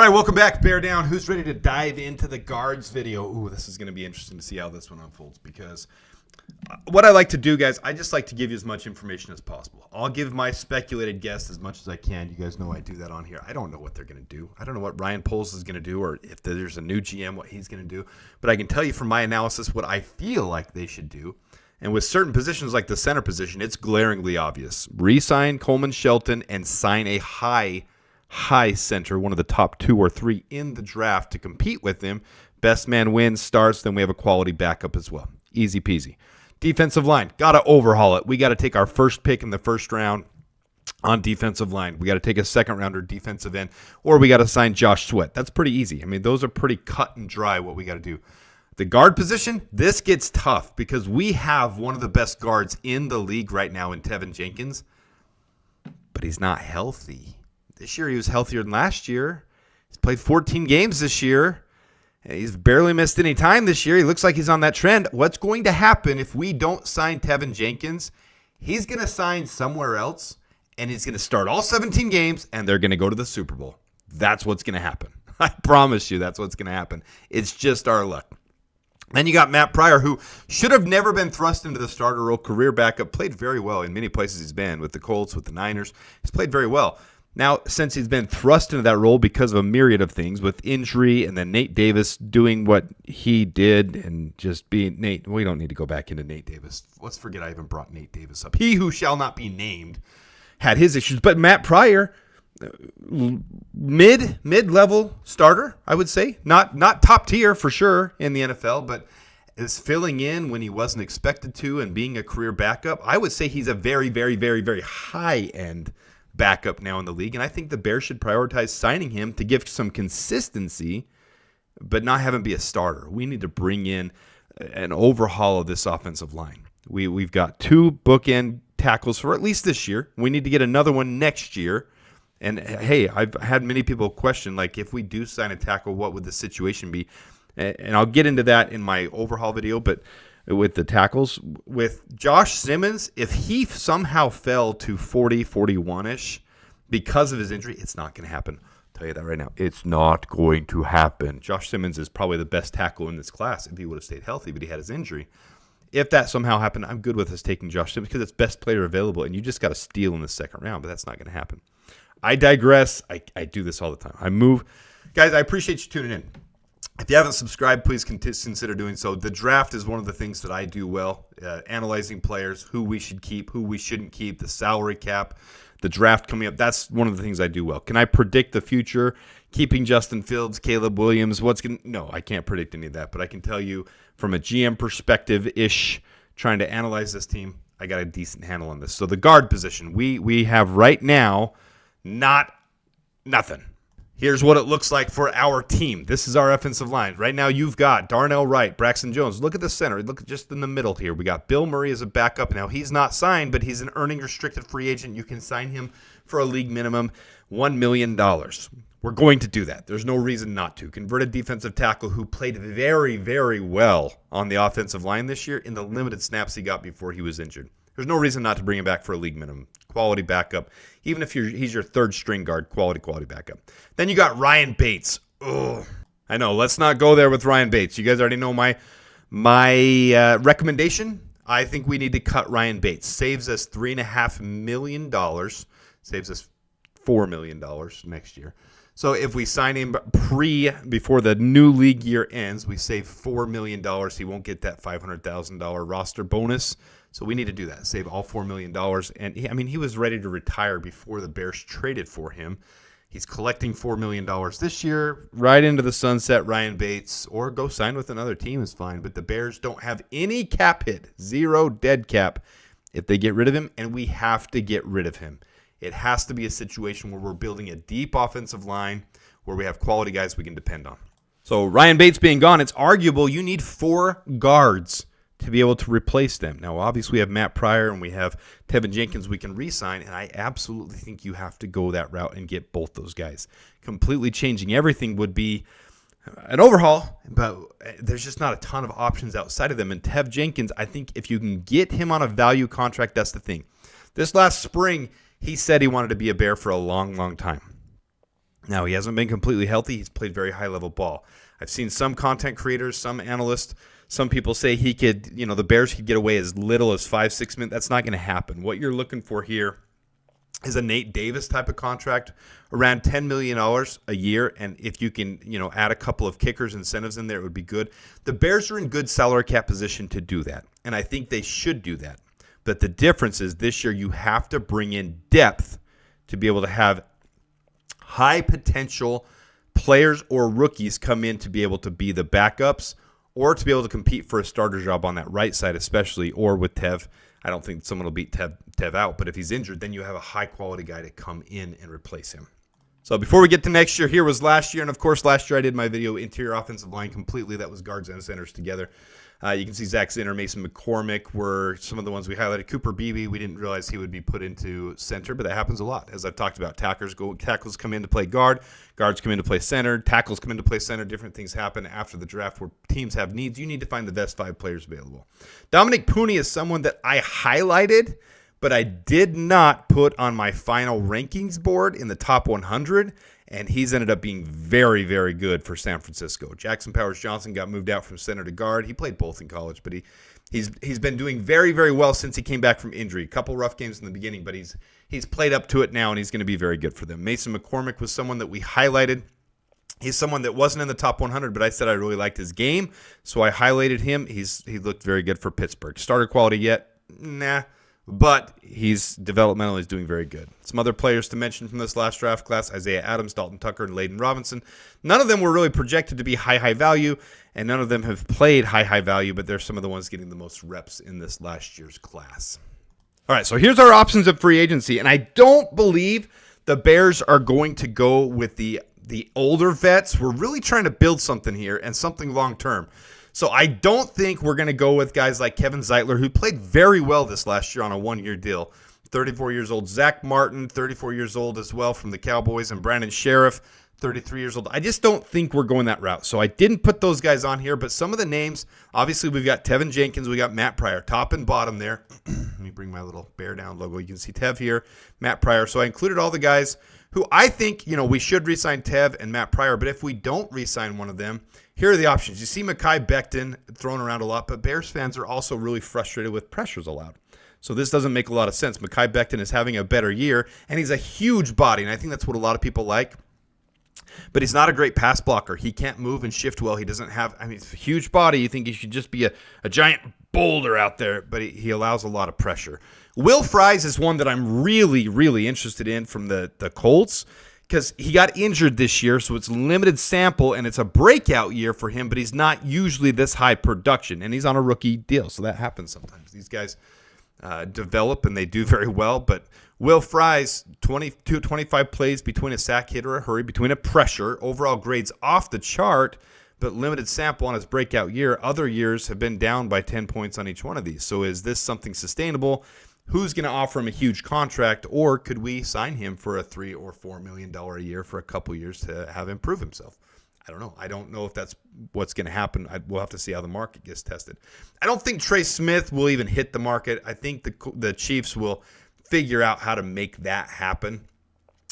right, welcome back, Bear Down. Who's ready to dive into the guards video? Ooh, this is going to be interesting to see how this one unfolds because what I like to do, guys, I just like to give you as much information as possible. I'll give my speculated guess as much as I can. You guys know I do that on here. I don't know what they're going to do. I don't know what Ryan Poles is going to do or if there's a new GM, what he's going to do. But I can tell you from my analysis what I feel like they should do. And with certain positions like the center position, it's glaringly obvious. Re-sign Coleman Shelton and sign a high center, one of the top 2 or 3 in the draft to compete with him. Best man wins, starts, then we have a quality backup as well. Easy peasy. Defensive line, got to overhaul it. We got to take our first pick in the first round on defensive line. We got to take a second rounder defensive end, or we got to sign Josh Sweat. That's pretty easy. I mean, those are pretty cut and dry what we got to do. The guard position, this gets tough because we have one of the best guards in the league right now in Tevin Jenkins, but he's not healthy. This year he was healthier than last year. He's played 14 games this year. He's barely missed any time this year. He looks like he's on that trend. What's going to happen if we don't sign Tevin Jenkins? He's going to sign somewhere else, and he's going to start all 17 games, and they're going to go to the Super Bowl. That's what's going to happen. I promise you that's what's going to happen. It's just our luck. Then you got Matt Pryor, who should have never been thrust into the starter role. Career backup, played very well in many places he's been, with the Colts, with the Niners. He's played very well. Now, since he's been thrust into that role because of a myriad of things, with injury and then Nate Davis doing what he did and just being Nate, we don't need to go back into Nate Davis. Let's forget I even brought Nate Davis up. He who shall not be named had his issues. But Matt Pryor, mid-level starter, I would say. Not top tier for sure in the NFL, but is filling in when he wasn't expected to and being a career backup. I would say he's a very, very, very, very high-end backup now in the league, and I think the Bears should prioritize signing him to give some consistency, but not have him be a starter. We need to bring in an overhaul of this offensive line. We've got 2 bookend tackles for at least this year. We need to get another one next year. And hey, I've had many people question, like, if we do sign a tackle, what would the situation be? And I'll get into that in my overhaul video, but with the tackles, with Josh Simmons, if he somehow fell to 40, 41-ish because of his injury, it's not going to happen. I'll tell you that right now. It's not going to happen. Josh Simmons is probably the best tackle in this class if he would have stayed healthy, but he had his injury. If that somehow happened, I'm good with us taking Josh Simmons because it's best player available, and you just got to steal in the second round, but that's not going to happen. I digress. I do this all the time. I move. Guys, I appreciate you tuning in. If you haven't subscribed, please consider doing so. The draft is one of the things that I do well, analyzing players, who we should keep, who we shouldn't keep, the salary cap, the draft coming up. That's one of the things I do well. Can I predict the future? Keeping Justin Fields, Caleb Williams, No, I can't predict any of that, but I can tell you from a GM perspective-ish, trying to analyze this team, I got a decent handle on this. So the guard position, we have right now nothing. Here's what it looks like for our team. This is our offensive line. Right now you've got Darnell Wright, Braxton Jones. Look at the center. Look just in the middle here. We got Bill Murray as a backup. Now he's not signed, but he's an earning restricted free agent. You can sign him for a league minimum $1 million. We're going to do that. There's no reason not to. Converted defensive tackle who played very, very well on the offensive line this year in the limited snaps he got before he was injured. There's no reason not to bring him back for a league minimum. Quality backup. Even if he's your third string guard, quality backup. Then you got Ryan Bates. Oh, I know. Let's not go there with Ryan Bates. You guys already know my recommendation. I think we need to cut Ryan Bates. Saves us $3.5 million. Saves us $4 million next year. So if we sign him before the new league year ends, we save $4 million. He won't get that $500,000 roster bonus. So we need to do that, save all $4 million. And he was ready to retire before the Bears traded for him. He's collecting $4 million this year, right into the sunset, Ryan Bates, or go sign with another team is fine. But the Bears don't have any cap hit, 0 dead cap if they get rid of him, and we have to get rid of him. It has to be a situation where we're building a deep offensive line where we have quality guys we can depend on. So Ryan Bates being gone, it's arguable you need 4 guards to be able to replace them. Now, obviously, we have Matt Pryor and we have Tevin Jenkins we can re-sign, and I absolutely think you have to go that route and get both those guys. Completely changing everything would be an overhaul, but there's just not a ton of options outside of them. And Tev Jenkins, I think if you can get him on a value contract, that's the thing. This last spring, he said he wanted to be a Bear for a long, long time. Now, he hasn't been completely healthy. He's played very high-level ball. I've seen some content creators, some analysts, some people say he could, the Bears could get away as little as 5-6 minutes. That's not going to happen. What you're looking for here is a Nate Davis type of contract, around $10 million a year. And if you can, add a couple of kickers incentives in there, it would be good. The Bears are in good salary cap position to do that. And I think they should do that. But the difference is this year you have to bring in depth to be able to have high potential players or rookies come in to be able to be the backups or to be able to compete for a starter job on that right side especially, or with Tev. I don't think someone will beat Tev out, but if he's injured, then you have a high-quality guy to come in and replace him. So before we get to next year, here was last year, and of course last year I did my video interior offensive line completely. That was guards and centers together. You can see Zach Zinner, Mason McCormick were some of the ones we highlighted. Cooper Beebe, we didn't realize he would be put into center, but that happens a lot. As I've talked about, tackles come in to play guard, guards come in to play center, tackles come in to play center. Different things happen after the draft where teams have needs. You need to find the best 5 players available. Dominic Pooney is someone that I highlighted, but I did not put on my final rankings board in the top 100. And he's ended up being very, very good for San Francisco. Jackson Powers-Johnson got moved out from center to guard. He played both in college, but he's been doing very, very well since he came back from injury. A couple rough games in the beginning, but he's played up to it now, and he's going to be very good for them. Mason McCormick was someone that we highlighted. He's someone that wasn't in the top 100, but I said I really liked his game, so I highlighted him. He looked very good for Pittsburgh. Starter quality yet? Nah. But he's developmentally doing very good. Some other players to mention from this last draft class: Isaiah Adams, Dalton Tucker, and Layden Robinson. None of them were really projected to be high value, and none of them have played high value, but they're some of the ones getting the most reps in this last year's class. All right, so here's our options of free agency, and I don't believe the Bears are going to go with the older vets. We're really trying to build something here and something long-term. So I don't think we're going to go with guys like Kevin Zeitler, who played very well this last year on a 1-year deal. 34 years old. Zach Martin, 34 years old as well from the Cowboys. And Brandon Sheriff, 33 years old. I just don't think we're going that route. So I didn't put those guys on here. But some of the names, obviously we've got Tevin Jenkins. We got Matt Pryor, top and bottom there. Let me bring my little bear down logo. You can see Tev here, Matt Pryor. So I included all the guys who I think, we should re-sign Tev and Matt Pryor. But if we don't re-sign one of them, here are the options. You see Mekhi Becton thrown around a lot, but Bears fans are also really frustrated with pressures allowed. So this doesn't make a lot of sense. Mekhi Becton is having a better year, and he's a huge body, and I think that's what a lot of people like. But he's not a great pass blocker. He can't move and shift well. He doesn't have, it's a huge body. You think he should just be a giant boulder out there, but he allows a lot of pressure. Will Fries is one that I'm really, really interested in from the Colts, because he got injured this year, so it's limited sample, and it's a breakout year for him, but he's not usually this high production, and he's on a rookie deal, so that happens sometimes. These guys develop, and they do very well, but Will Fries, 22, 25 plays between a sack hit or a hurry, between a pressure, overall grades off the chart, but limited sample on his breakout year. Other years have been down by 10 points on each one of these, so is this something sustainable? Who's going to offer him a huge contract, or could we sign him for a $3 or $4 million a year for a couple years to have him prove himself? I don't know. I don't know if that's what's going to happen. We'll have to see how the market gets tested. I don't think Trey Smith will even hit the market. I think the Chiefs will figure out how to make that happen.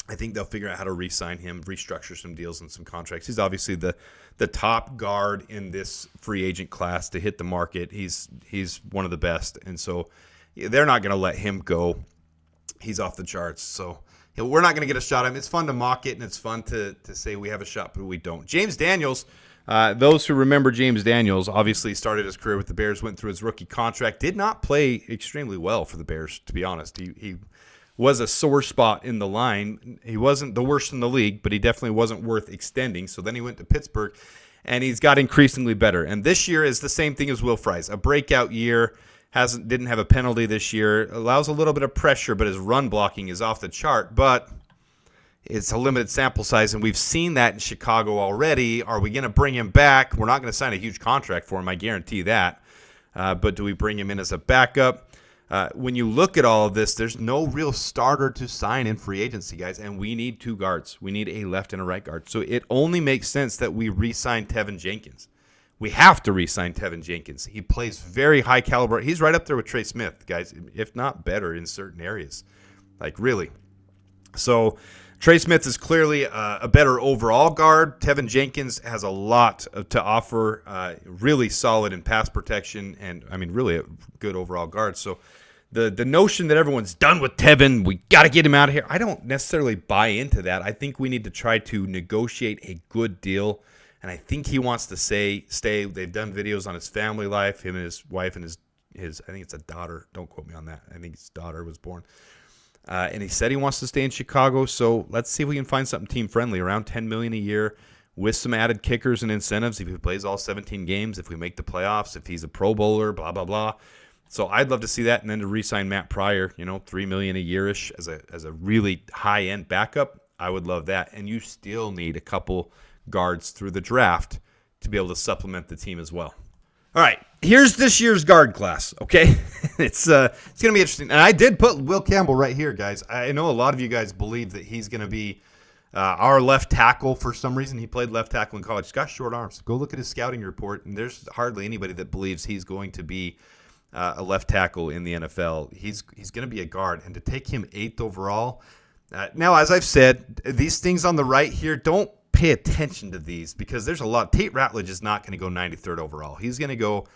I think they'll figure out how to re-sign him, restructure some deals and some contracts. He's obviously the top guard in this free agent class to hit the market. He's one of the best, and so they're not going to let him go. He's off the charts. So we're not going to get a shot at him. It's fun to mock it, and it's fun to say we have a shot, but we don't. James Daniels, those who remember James Daniels, obviously started his career with the Bears, went through his rookie contract, did not play extremely well for the Bears, to be honest. He was a sore spot in the line. He wasn't the worst in the league, but he definitely wasn't worth extending. So then he went to Pittsburgh, and he's got increasingly better. And this year is the same thing as Will Fries, a breakout year. Didn't have a penalty this year. Allows a little bit of pressure, but his run blocking is off the chart. But it's a limited sample size, and we've seen that in Chicago already. Are we going to bring him back? We're not going to sign a huge contract for him, I guarantee that. But do we bring him in as a backup? When you look at all of this, there's no real starter to sign in free agency, guys, and we need 2 guards. We need a left and a right guard. So it only makes sense that we re-sign Tevin Jenkins. We have to re-sign Tevin Jenkins. He plays very high caliber. He's right up there with Trey Smith, guys, if not better in certain areas. Like, really. So Trey Smith is clearly a better overall guard. Tevin Jenkins has a lot to offer, really solid in pass protection, and, I mean, really a good overall guard. So the notion that everyone's done with Tevin, we got to get him out of here, I don't necessarily buy into that. I think we need to try to negotiate a good deal, and I think he wants to stay. They've done videos on his family life, him and his wife and his I think it's a daughter. Don't quote me on that. I think his daughter was born. And he said he wants to stay in Chicago, so let's see if we can find something team-friendly, around $10 million a year, with some added kickers and incentives if he plays all 17 games, if we make the playoffs, if he's a Pro Bowler, blah, blah, blah. So I'd love to see that, and then to re-sign Matt Pryor, $3 million a year-ish as a really high-end backup. I would love that. And you still need a couple guards through the draft to be able to supplement the team as well. All right, here's this year's guard class, okay? It's going to be interesting. And I did put Will Campbell right here, guys. I know a lot of you guys believe that he's going to be our left tackle for some reason. He played left tackle in college. He's got short arms. Go look at his scouting report, and there's hardly anybody that believes he's going to be a left tackle in the NFL. He's going to be a guard. And to take him 8th overall, now, as I've said, these things on the right here, don't pay attention to these because there's a lot. Tate Ratledge is not going to go 93rd overall. He's going to go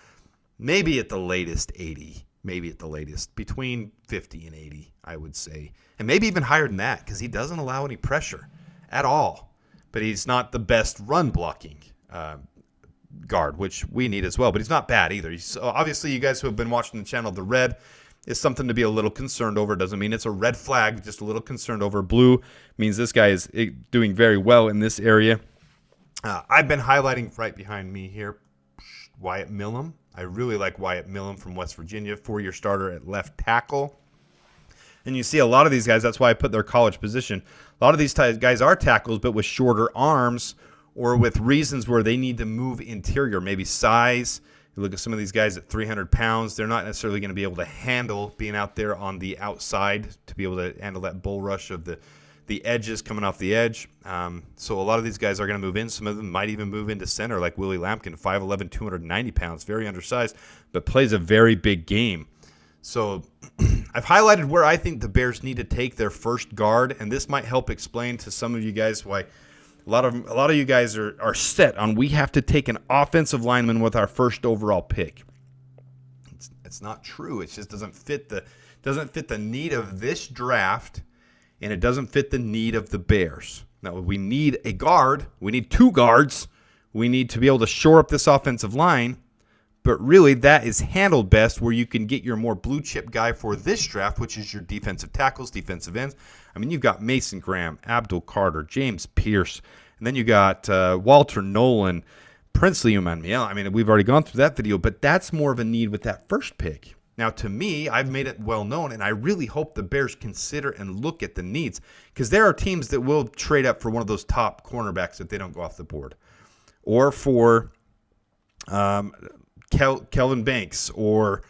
maybe at the latest 80, maybe at the latest between 50 and 80, I would say. And maybe even higher than that because he doesn't allow any pressure at all. But he's not the best run blocking guard, which we need as well. But he's not bad either. Obviously, you guys who have been watching the channel, the red is something to be a little concerned over. Doesn't mean it's a red flag, just a little concerned over. Blue means this guy is doing very well in this area. I've been highlighting right behind me here Wyatt Millum. I really like Wyatt Millum from West Virginia, 4-year starter at left tackle. And you see a lot of these guys, that's why I put their college position. A lot of these guys are tackles, but with shorter arms or with reasons where they need to move interior, maybe size. You look at some of these guys at 300 pounds, they're not necessarily going to be able to handle being out there on the outside to be able to handle that bull rush of the edges coming off the edge. So a lot of these guys are going to move in. Some of them might even move into center, like Willie Lampkin, 5'11", 290 pounds, very undersized, but plays a very big game. So I've highlighted where I think the Bears need to take their first guard, and this might help explain to some of you guys why a lot of you guys are set on we have to take an offensive lineman with our first overall pick. It's not true. It just doesn't fit the need of this draft, and it doesn't fit the need of the Bears. Now, we need a guard. We need 2 guards. We need to be able to shore up this offensive line. But really, that is handled best where you can get your more blue-chip guy for this draft, which is your defensive tackles, defensive ends. I mean, you've got Mason Graham, Abdul Carter, James Pierce, and then you got Walter Nolan, Princely Umanmiel. I mean, we've already gone through that video, but that's more of a need with that first pick. Now, to me, I've made it well known, and I really hope the Bears consider and look at the needs because there are teams that will trade up for one of those top cornerbacks if they don't go off the board, or for Kelvin Banks, or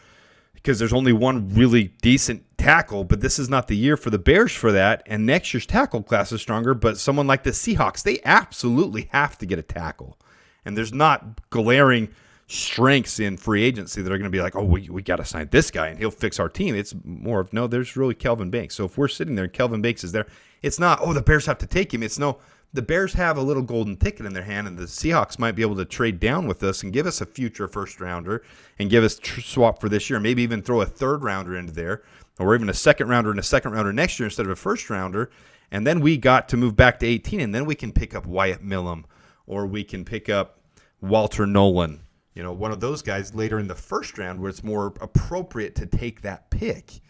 because there's only one really decent tackle, but this is not the year for the Bears for that, and next year's tackle class is stronger, but someone like the Seahawks, they absolutely have to get a tackle, and there's not glaring strengths in free agency that are going to be like, oh, we got to sign this guy, and he'll fix our team. It's more of, no, there's really Kelvin Banks. So if we're sitting there and Kelvin Banks is there, it's not, oh, the Bears have to take him. It's no, the Bears have a little golden ticket in their hand, and the Seahawks might be able to trade down with us and give us a future first-rounder and give us swap for this year, maybe even throw a third-rounder into there, or even a second-rounder and a second-rounder next year instead of a first-rounder, and then we got to move back to 18, and then we can pick up Wyatt Millum, or we can pick up Walter Nolan, one of those guys later in the first round where it's more appropriate to take that pick.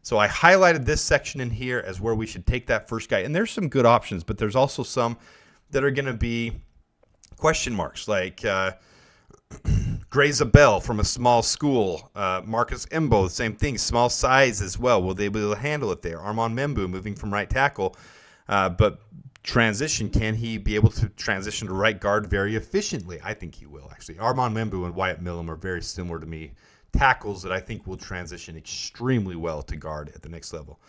So I highlighted this section in here as where we should take that first guy. And there's some good options, but there's also some that are going to be question marks, like Gray Zabel from a small school, Marcus Embo, the same thing, small size as well. Will they be able to handle it there? Armand Membu moving from right tackle, but transition, can he be able to transition to right guard very efficiently? I think he will, actually. Armand Membu and Wyatt Millum are very similar to me. Tackles that I think will transition extremely well to guard at the next level.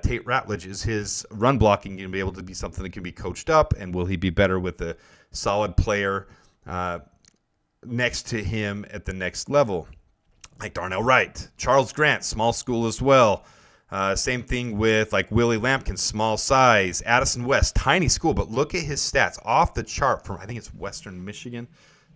Tate Ratledge, is his run blocking going to be able to be something that can be coached up, and will he be better with a solid player next to him at the next level? Like Darnell Wright, Charles Grant, small school as well. Same thing with like Willie Lampkin, small size. Addison West, tiny school, but look at his stats off the chart from, I think it's Western Michigan.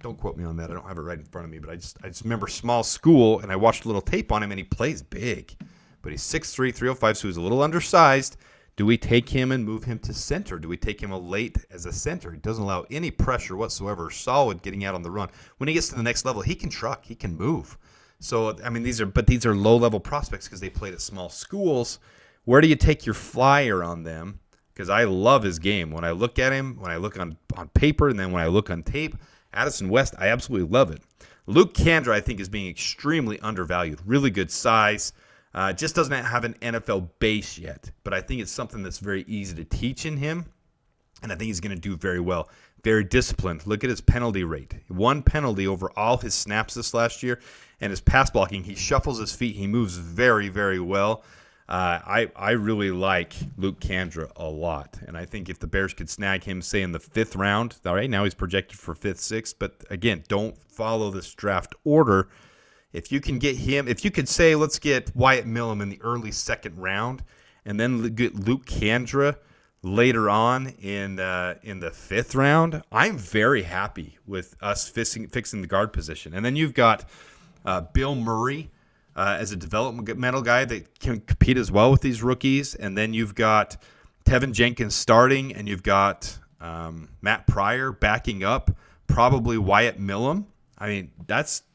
Don't quote me on that. I don't have it right in front of me, but I just remember small school, and I watched a little tape on him, and he plays big. But he's 6'3", 305, so he's a little undersized. Do we take him and move him to center? Do we take him late as a center? He doesn't allow any pressure whatsoever. Solid getting out on the run. When he gets to the next level, he can truck. He can move. So, I mean, these are low-level prospects because they played at small schools. Where do you take your flyer on them? Because I love his game. When I look at him, when I look on paper, and then when I look on tape, Addison West, I absolutely love it. Luke Kandra, I think, is being extremely undervalued. Really good size. Just doesn't have an NFL base yet. But I think it's something that's very easy to teach in him. And I think he's going to do very well. Very disciplined. Look at his penalty rate. 1 penalty over all his snaps this last year. And his pass blocking, he shuffles his feet. He moves very, very well. I really like Luke Kandra a lot. And I think if the Bears could snag him, say, in the 5th round, all right, now he's projected for 5th, 6th. But, again, don't follow this draft order. If you can get him, if you could say, let's get Wyatt Millum in the early 2nd round, and then get Luke Kandra later on in the 5th round, I'm very happy with us fixing the guard position. And then you've got Bill Murray as a developmental guy that can compete as well with these rookies. And then you've got Tevin Jenkins starting, and you've got Matt Pryor backing up, probably Wyatt Millum. I mean,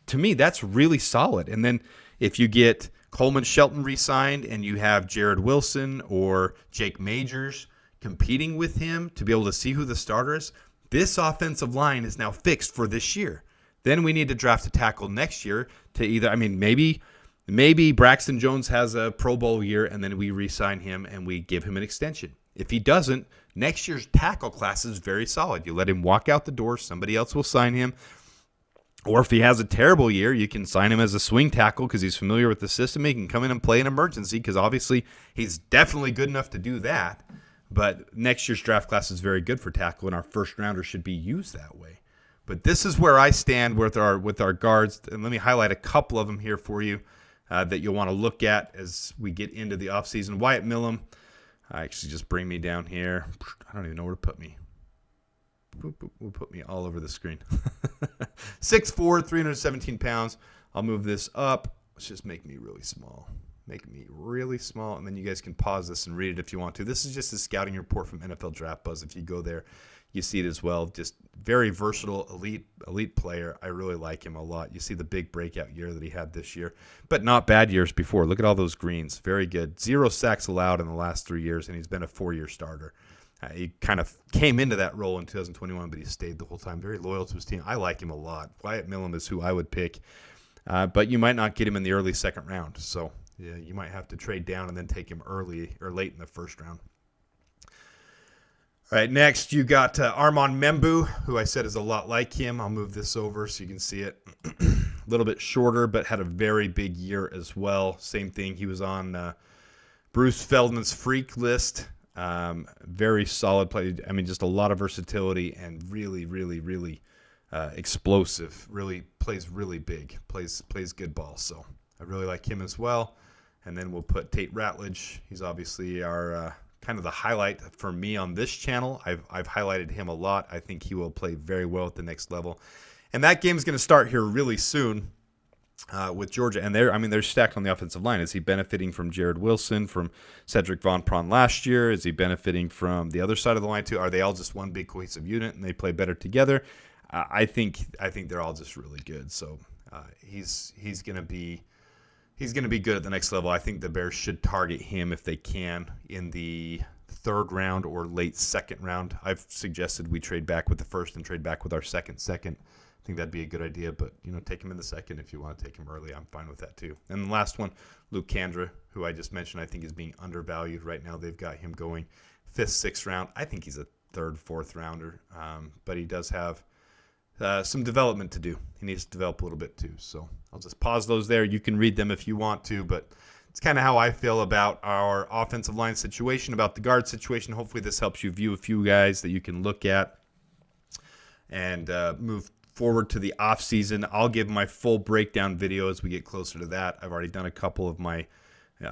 to me, that's really solid. And then if you get Coleman Shelton re-signed and you have Jared Wilson or Jake Majors competing with him to be able to see who the starter is, this offensive line is now fixed for this year. Then we need to draft a tackle next year to either, I mean, maybe Braxton Jones has a Pro Bowl year and then we re-sign him and we give him an extension. If he doesn't, next year's tackle class is very solid. You let him walk out the door, somebody else will sign him. Or if he has a terrible year, you can sign him as a swing tackle because he's familiar with the system. He can come in and play an emergency because obviously he's definitely good enough to do that. But next year's draft class is very good for tackle, and our first rounder should be used that way. But this is where I stand with our guards, and let me highlight a couple of them here for you that you'll want to look at as we get into the offseason. Wyatt Millum, actually just bring me down here. I don't even know where to put me. Will put me all over the screen. 6'4", 317 pounds. I'll move this up. Let's just make me really small. Make me really small, and then you guys can pause this and read it if you want to. This is just a scouting report from NFL Draft Buzz. If you go there, you see it as well. Just very versatile, elite player. I really like him a lot. You see the big breakout year that he had this year, but not bad years before. Look at all those greens. Very good. 0 sacks allowed in the last 3 years, and he's been a 4-year starter. He kind of came into that role in 2021, but he stayed the whole time. Very loyal to his team. I like him a lot. Wyatt Millum is who I would pick, but you might not get him in the early 2nd round. So yeah, you might have to trade down and then take him early or late in the 1st round. All right, next you got Armand Membu, who I said is a lot like him. I'll move this over so you can see it. A little bit shorter, but had a very big year as well. Same thing. He was on Bruce Feldman's freak list. Very solid play. I mean, just a lot of versatility and really, really, really explosive. Really plays really big. Plays good ball. So I really like him as well. And then we'll put Tate Ratledge. He's obviously our kind of the highlight for me on this channel. I've highlighted him a lot. I think he will play very well at the next level. And that game is going to start here really soon. With Georgia, and they're stacked on the offensive line. Is he benefiting from Jared Wilson, from Cedric Von Pron last year? Is he benefiting from the other side of the line too? Are they all just one big cohesive unit and they play better together? I think they're all just really good. So he's gonna be good at the next level. I think the Bears should target him if they can in the 3rd round or late 2nd round. I've suggested we trade back with the 1st and trade back with our second. I think that'd be a good idea, but take him in the 2nd if you want to take him early. I'm fine with that too. And the last one, Luke Kandra, who I just mentioned, I think is being undervalued right now. They've got him going 5th, 6th round. I think he's a 3rd, 4th rounder, but he does have some development to do. He needs to develop a little bit too. So I'll just pause those there. You can read them if you want to, but it's kind of how I feel about our offensive line situation, about the guard situation. Hopefully this helps you view a few guys that you can look at and move forward to the offseason. I'll give my full breakdown video as we get closer to that. I've already done a couple of my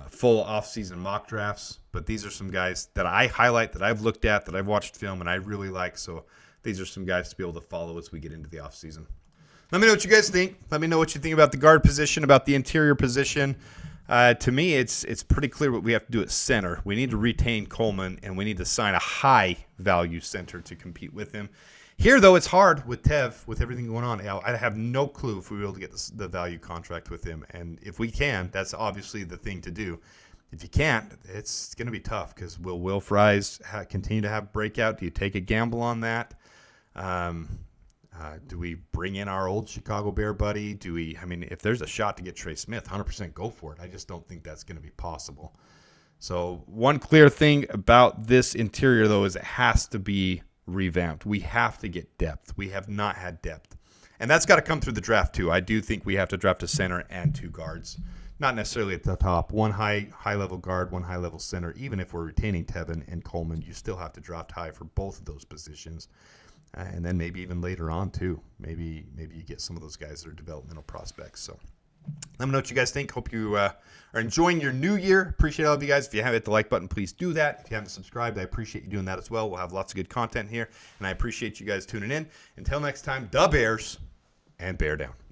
full off-season mock drafts, but these are some guys that I highlight, that I've looked at, that I've watched film, and I really like. So these are some guys to be able to follow as we get into the off-season. Let me know what you guys think. Let me know what you think about the guard position, about the interior position. To me, it's pretty clear what we have to do at center. We need to retain Coleman, and we need to sign a high-value center to compete with him. Here, though, it's hard with Tev, with everything going on. I have no clue if we'll be able to get the value contract with him. And if we can, that's obviously the thing to do. If you can't, it's going to be tough, because will Fries continue to have breakout? Do you take a gamble on that? Do we bring in our old Chicago Bear buddy? If there's a shot to get Trey Smith, 100% go for it. I just don't think that's going to be possible. So one clear thing about this interior, though, is it has to be revamped. We have to get depth. We have not had depth. And that's got to come through the draft, too. I do think we have to draft a center and 2 guards. Not necessarily at the top. One high-level guard, one high-level center. Even if we're retaining Tevin and Coleman, you still have to draft high for both of those positions. And then maybe even later on, too. Maybe you get some of those guys that are developmental prospects. So let me know what you guys think. Hope you are enjoying your new year. Appreciate all of you guys. If you haven't hit the like button, please do that. If you haven't subscribed, I appreciate you doing that as well. We'll have lots of good content here. And I appreciate you guys tuning in. Until next time, da Bears, and bear down.